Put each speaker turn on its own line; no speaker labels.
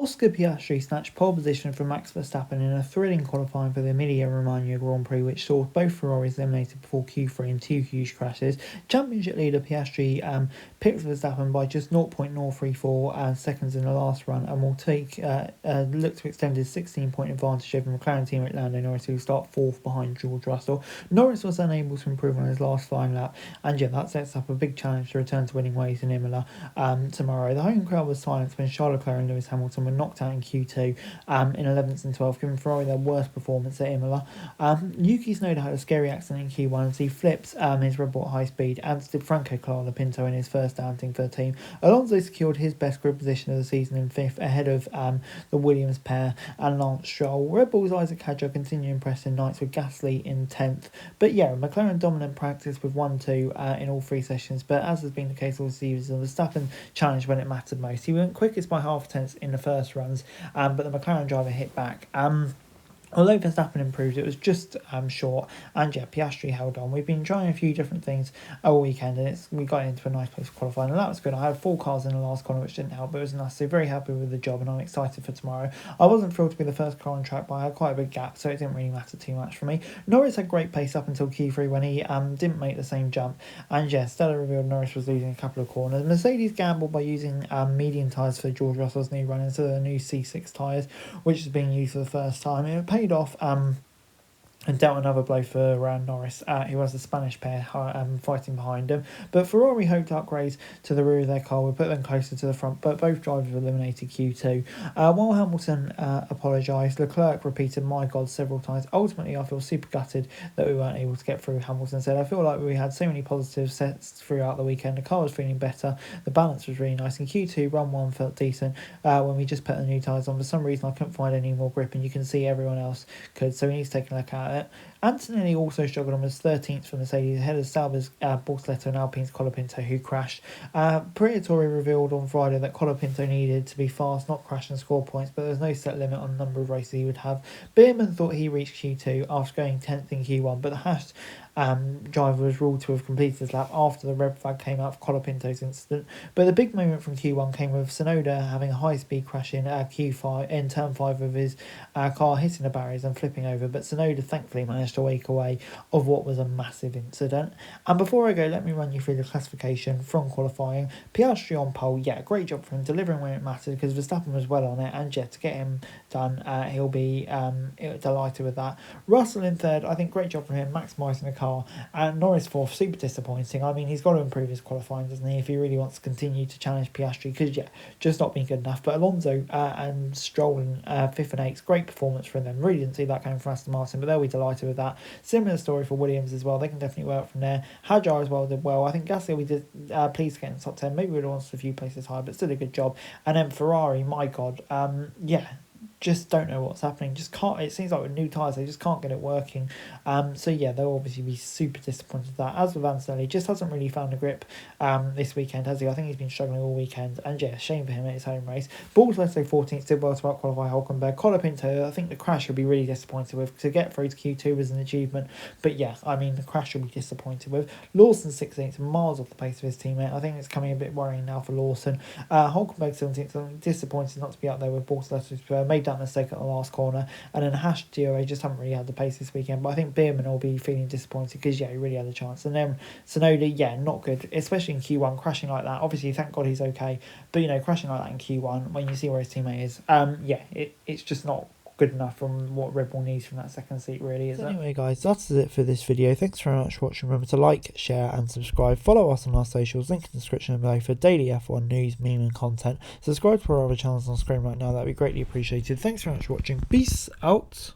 Oscar Piastri snatched pole position from Max Verstappen in a thrilling qualifying for the Emilia-Romagna Grand Prix, which saw both Ferraris eliminated before Q3 in two huge crashes. Championship leader Piastri pipped Verstappen by just 0.034 seconds in the last run, and will look to extend his 16-point advantage over McLaren teammate Lando Norris, who will start fourth behind George Russell. Norris was unable to improve on his last flying lap, and yeah, that sets up a big challenge to return to winning ways in Imola tomorrow. The home crowd was silenced when Charles Leclerc and Lewis Hamilton were knocked out in Q2 in 11th and 12th, giving Ferrari their worst performance at Imola. Yuki Tsunoda had a scary accident in Q1 as he flipped his Red Bull at high speed, as did Franco Colapinto in his first outing for the team. Alonso secured his best grid position of the season in 5th, ahead of the Williams pair and Lance Stroll. Red Bull's Isaac Hadjar continued impressive nights with Gasly in 10th. But yeah, McLaren dominant practice with 1-2 in all three sessions, but as has been the case all season, Verstappen challenged when it mattered most. He went quickest by half tenths in the first runs, but the McLaren driver hit back. Although Verstappen improved, it was just short, and yeah, Piastri held on. We've been trying a few different things all weekend, and we got into a nice place for qualifying, and that was good. I had 4 cars in the last corner, which didn't help, but it was nice. So very happy with the job, and I'm excited for tomorrow. I wasn't thrilled to be the first car on track, but I had quite a big gap, so it didn't really matter too much for me. Norris had great pace up until Q3 when he didn't make the same jump, and yeah, Stella revealed Norris was losing a couple of corners. Mercedes gambled by using medium tyres for George Russell's new run instead of the new C6 tyres, which is being used for the first time. It paid off. And dealt another blow for Norris, who was the Spanish pair fighting behind him. But Ferrari hoped upgrades to the rear of their car would put them closer to the front, but both drivers eliminated Q2. While Hamilton apologised, Leclerc repeated "my God" several times. Ultimately, I feel super gutted that we weren't able to get through, Hamilton said. I feel like we had so many positive sets throughout the weekend. The car was feeling better, the balance was really nice. In Q2, run 1 felt decent when we just put the new tyres on. For some reason, I couldn't find any more grip, and you can see everyone else could, so we need to take a look at it. Antonelli also struggled and was 13th for Mercedes, ahead of Sauber's Bortoleto and Alpine's Colapinto, who crashed. Briatore revealed on Friday that Colapinto needed to be fast, not crash and score points, but there's no set limit on the number of races he would have. Beerman thought he reached Q2 after going 10th in Q1, but the Haas driver was ruled to have completed his lap after the red flag came out for Colapinto's incident. But the big moment from Q1 came with Tsunoda having a high-speed crash in Q5 in turn 5 of his car, hitting the barriers and flipping over. But Tsunoda thankfully managed to wake away of what was a massive incident. And before I go, let me run you through the classification from qualifying. Piastri on pole, yeah, great job for him, delivering when it mattered because Verstappen was well on it, and yeah, to get him done, he'll be delighted with that. Russell in third, I think great job for him, maximising the car. And Norris fourth, super disappointing. I mean, he's got to improve his qualifying, doesn't he, if he really wants to continue to challenge Piastri, because yeah, just not being good enough. But Alonso and Stroll in 5th and 8th, great performance from them. Really didn't see that coming from Aston Martin, but they'll be delighted with that. Similar story for Williams as well, they can definitely work from there. Hadjar as well did well. I think Gasly we did pleased to get in the top 10, maybe we'd have wanted a few places higher, but still a good job. And then Ferrari, my God, yeah, just don't know what's happening. Just can't. It seems like with new tyres, they just can't get it working. So yeah, they'll obviously be super disappointed with that. As with Antonelli, just hasn't really found a grip this weekend, has he? I think he's been struggling all weekend, and yeah, shame for him at his home race. Bortoleto 14th, did well to out-qualify Hulkenberg. Colapinto, I think the crash will be really disappointed with. To get through to Q2 was an achievement, but yeah, I mean the crash will be disappointed with. Lawson 16th, miles off the pace of his teammate. I think it's coming a bit worrying now for Lawson. Hulkenberg 17th, I'm disappointed not to be up there with Bortoleto. Made that mistake at the last corner, and then Haas DOA just haven't really had the pace this weekend, but I think Beerman will be feeling disappointed because yeah, he really had a chance. And then Tsunoda, yeah, not good, especially in Q1, crashing like that. Obviously thank God he's okay, but you know, crashing like that in Q1 when you see where his teammate is, yeah, it's just not good enough from what Red Bull needs from that second seat, really, is it? Anyway guys, that's it for this video. Thanks very much for watching. Remember to like, share and subscribe. Follow us on our socials, link in the description below for daily F1 news, meme and content. Subscribe to our other channels on screen right now, that'd be greatly appreciated. Thanks very much for watching. Peace out.